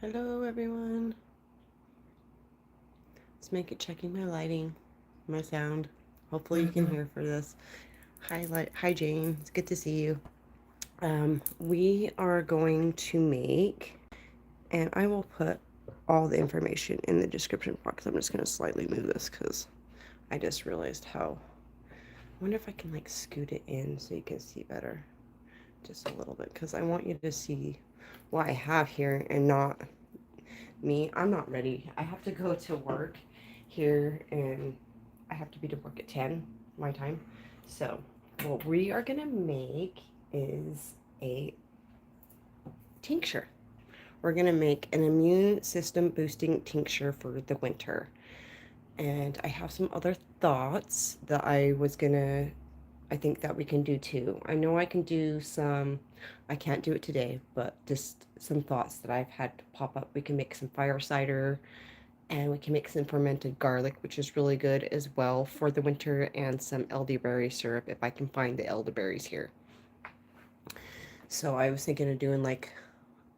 Hello everyone. Let's make it checking my lighting, my sound. Hopefully you can hear for this. Hi Jane, it's good to see you. We are going to make, and I will put all the information in the description box. I'm just going to slightly move this because I just realized how. I wonder if I can like scoot it in so you can see better. Just a little bit because I want you to see what I have here and not me. I'm not ready. I have to go to work here and I have to be to work at 10 my time. So what we are going to make is a tincture. We're going to make an immune system boosting tincture for the winter. And I have some other thoughts that I think that we can do too. I know I can do some, I can't do it today, but just some thoughts that I've had pop up. We can make some fire cider and we can make some fermented garlic, which is really good as well for the winter, and some elderberry syrup if I can find the elderberries here. So I was thinking of doing like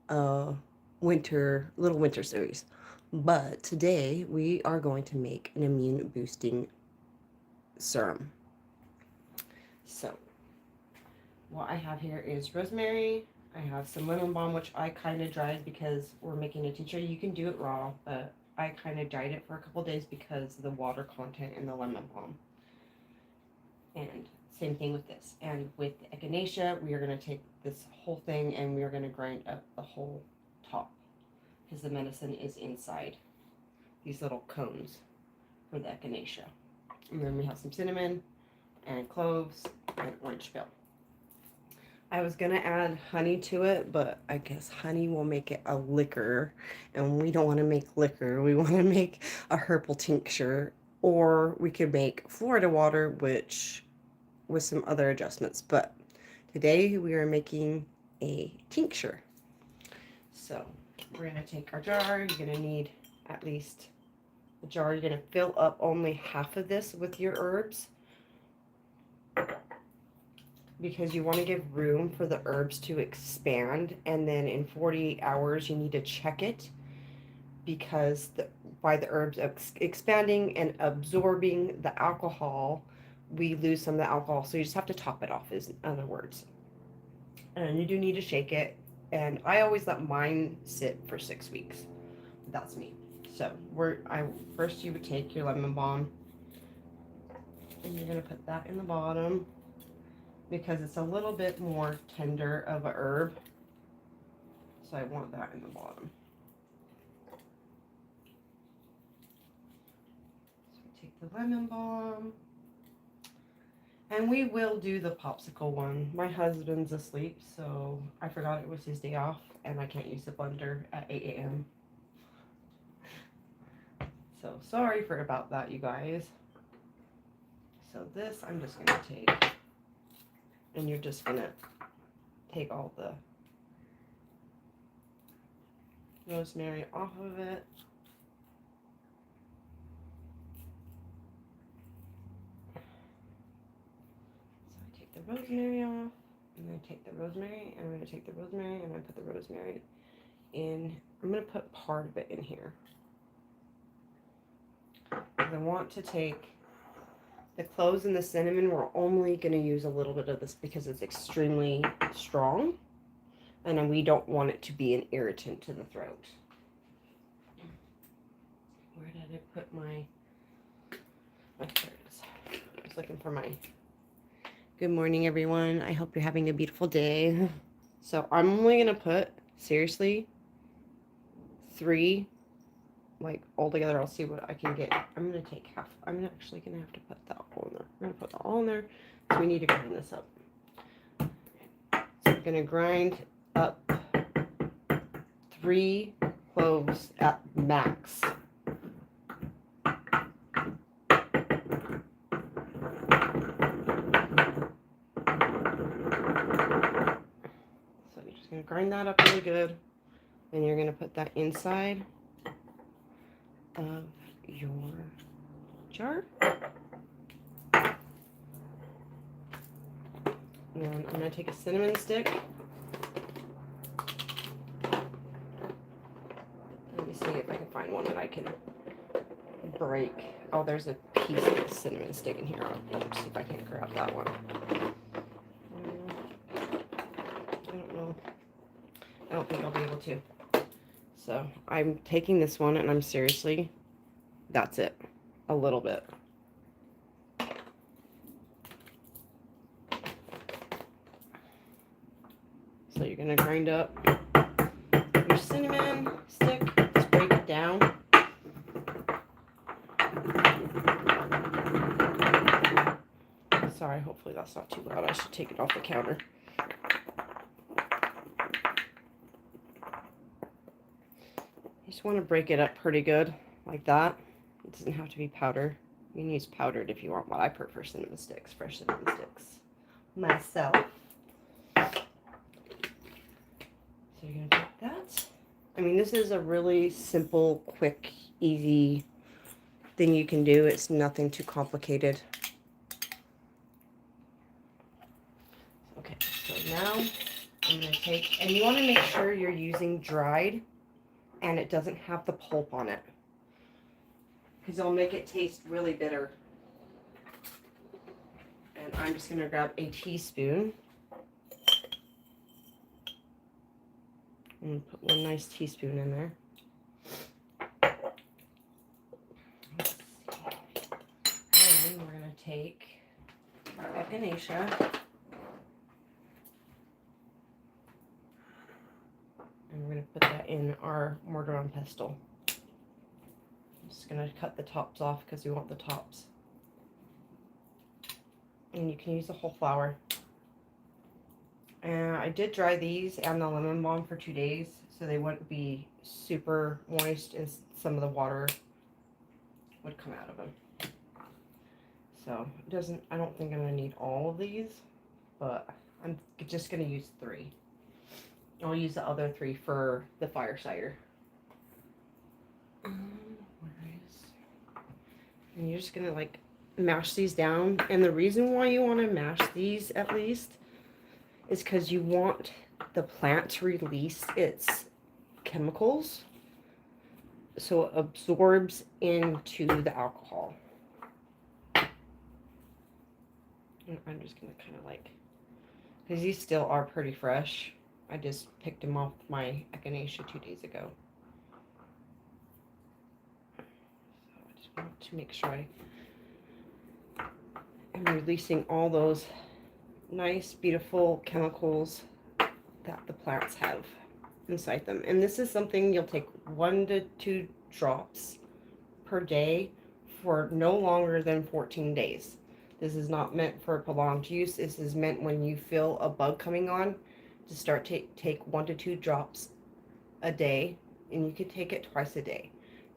a little winter series. But today we are going to make an immune boosting serum. So what I have here is rosemary. I have some lemon balm, which I kind of dried because we're making a tincture. You can do it raw, but I kind of dried it for a couple days because of the water content in the lemon balm. And same thing with this. And with the echinacea, we are going to take this whole thing and we are going to grind up the whole top because the medicine is inside these little cones for the echinacea. And then we have some cinnamon and cloves and orange peel. I was going to add honey to it, but I guess honey will make it a liquor, and we don't want to make liquor. We want to make a herbal tincture, or we could make Florida water, which with some other adjustments. But today we are making a tincture. So we're going to take our jar. You're going to need at least a jar. You're going to fill up only half of this with your herbs, because you want to give room for the herbs to expand, and then in 48 hours you need to check it, because by the herbs expanding and absorbing the alcohol, we lose some of the alcohol, so you just have to top it off, in other words. And you do need to shake it, and I always let mine sit for 6 weeks. That's me. So first you would take your lemon balm and you're going to put that in the bottom, because it's a little bit more tender of a herb. So I want that in the bottom. So we take the lemon balm. And we will do the popsicle one. My husband's asleep, so I forgot it was his day off, and I can't use the blender at 8 a.m. So sorry about that, you guys. So this I'm just going to take. And you're just going to take all the rosemary off of it. So I take the rosemary off, and then I take the rosemary, and I'm going to take the rosemary, and I put the rosemary in. I'm going to put part of it in here. I want to take the cloves and the cinnamon. We're only going to use a little bit of this because it's extremely strong, and we don't want it to be an irritant to the throat. Where did I put my... Oh, there it is. I was looking for my... Good morning, everyone. I hope you're having a beautiful day. So I'm only going to put, seriously, 3, like all together. I'll see what I can get. I'm going to take half. I'm actually going to have to put that all in there. I'm going to put that all in there. So we need to grind this up. So I'm going to grind up 3 cloves at max. So you're just going to grind that up really good. And you're going to put that inside of your jar. And I'm going to take a cinnamon stick. find one that I can break. Oh, there's a piece of cinnamon stick in here. I'll see if I can grab that one. I don't know. I don't think I'll be able to. So I'm taking this one and I'm seriously, that's it. A little bit. So you're going to grind up your cinnamon stick. Just break it down. Sorry, hopefully that's not too loud. I should take it off the counter. You just want to break it up pretty good, like that. It doesn't have to be powder. You can use powdered if you want, but I prefer cinnamon sticks, fresh cinnamon sticks myself. So you're going to take that. I mean, this is a really simple, quick, easy thing you can do. It's nothing too complicated. Okay, so now I'm going to take, and you want to make sure you're using dried and it doesn't have the pulp on it, because it'll make it taste really bitter. And I'm just going to grab a teaspoon and put one nice teaspoon in there. Let's see. And we're going to take our Echinacea and we're going to put that in our mortar and pestle. I'm just going to cut the tops off because we want the tops. And you can use the whole flower. And I did dry these and the lemon balm for 2 days, so they wouldn't be super moist and some of the water would come out of them. So it doesn't, I don't think I'm going to need all of these, but I'm just going to use 3. I'll use the other 3 for the fire cider. And you're just going to like mash these down. And the reason why you want to mash these at least is because you want the plant to release its chemicals so it absorbs into the alcohol. And I'm just going to kind of like, because these still are pretty fresh. I just picked them off my Echinacea 2 days ago. So I just want to make sure I'm releasing all those nice, beautiful chemicals that the plants have inside them. And this is something you'll take 1 to 2 drops per day for no longer than 14 days. This is not meant for prolonged use. This is meant when you feel a bug coming on, to start take 1 to 2 drops a day, and you can take it twice a day.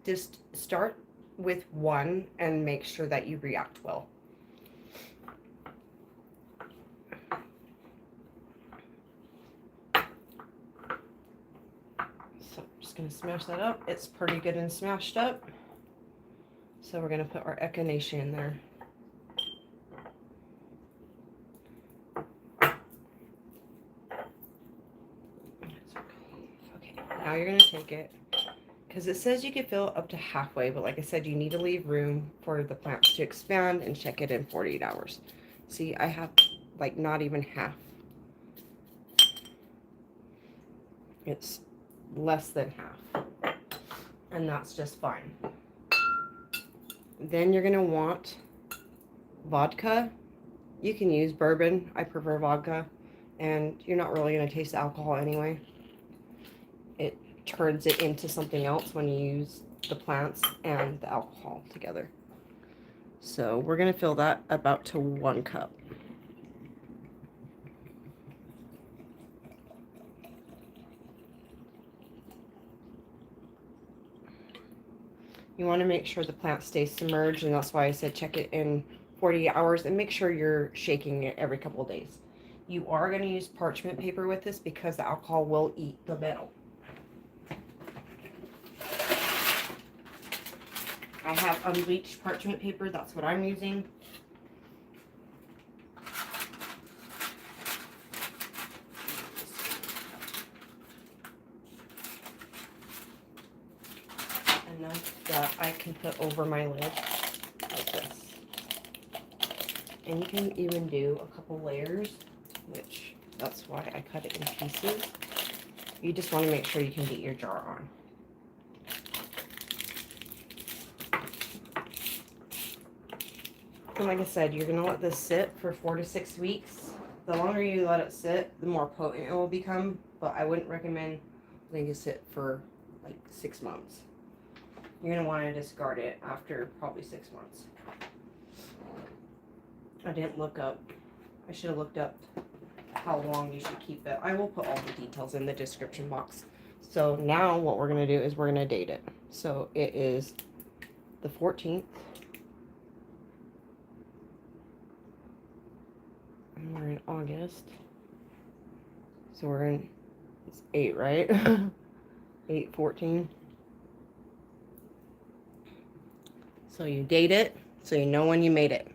Just start with 1 and make sure that you react well. So I'm just going to smash that up. It's pretty good and smashed up. So we're going to put our Echinacea in there. Now you're going to take it, because it says you can fill up to halfway, but like I said, you need to leave room for the plants to expand and check it in 48 hours. See, I have like not even half. It's less than half, and that's just fine. Then you're going to want vodka. You can use bourbon. I prefer vodka, and you're not really going to taste the alcohol anyway. It turns it into something else when you use the plants and the alcohol together. So we're going to fill that about to 1 cup. You want to make sure the plant stays submerged, and that's why I said check it in 48 hours and make sure you're shaking it every couple of days. You are going to use parchment paper with this because the alcohol will eat the metal. I have unbleached parchment paper. That's what I'm using. And now have that I can put over my lid, like this. And you can even do a couple layers, which that's why I cut it in pieces. You just want to make sure you can get your jar on. And like I said, you're going to let this sit for 4 to 6 weeks. The longer you let it sit, the more potent it will become. But I wouldn't recommend letting it sit for like 6 months. You're going to want to discard it after probably 6 months. I didn't look up. I should have looked up how long you should keep it. I will put all the details in the description box. So now what we're going to do is we're going to date it. So it is the 14th. And we're in August. So we're in, it's 8, right? 8/14. So you date it, so you know when you made it.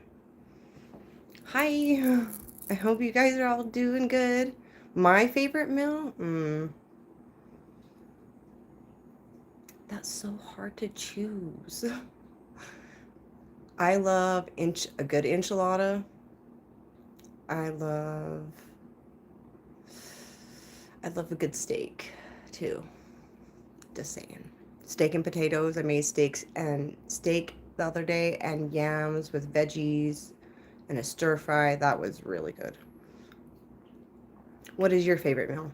Hi, I hope you guys are all doing good. My favorite meal? That's so hard to choose. I love a good enchilada. I love a good steak, too. Just saying. Steak and potatoes. I made steak the other day and yams with veggies and a stir fry. That was really good. What is your favorite meal?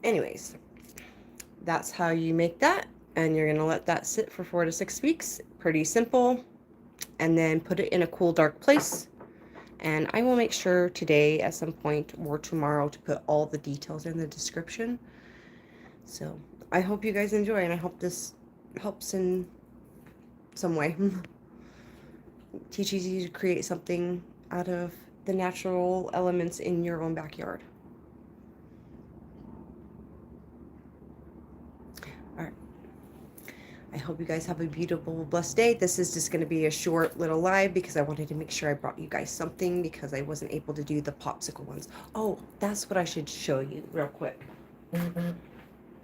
Anyways, that's how you make that. And you're going to let that sit for 4 to 6 weeks. Pretty simple. And then put it in a cool, dark place. And I will make sure today at some point or tomorrow to put all the details in the description. So I hope you guys enjoy, and I hope this helps in some way. Teaches you to create something out of the natural elements in your own backyard. All right. I hope you guys have a beautiful, blessed day. This is just going to be a short little live because I wanted to make sure I brought you guys something because I wasn't able to do the popsicle ones. Oh, that's what I should show you real quick.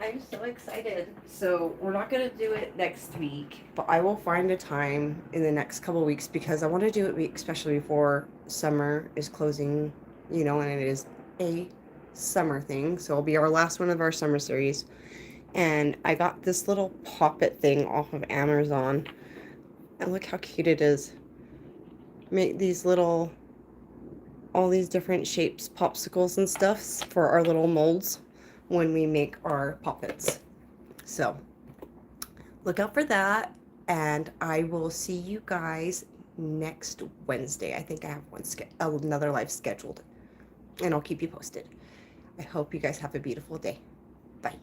I'm so excited. So we're not going to do it next week, but I will find a time in the next couple of weeks because I want to do it especially before summer is closing, you know, and it is a summer thing. So it'll be our last one of our summer series. And I got this little poppet thing off of Amazon. And look how cute it is. Make these little, all these different shapes, popsicles and stuffs for our little molds when we make our poppets. So look out for that, and I will see you guys next Wednesday. I think I have another live scheduled, and I'll keep you posted. I hope you guys have a beautiful day. Bye.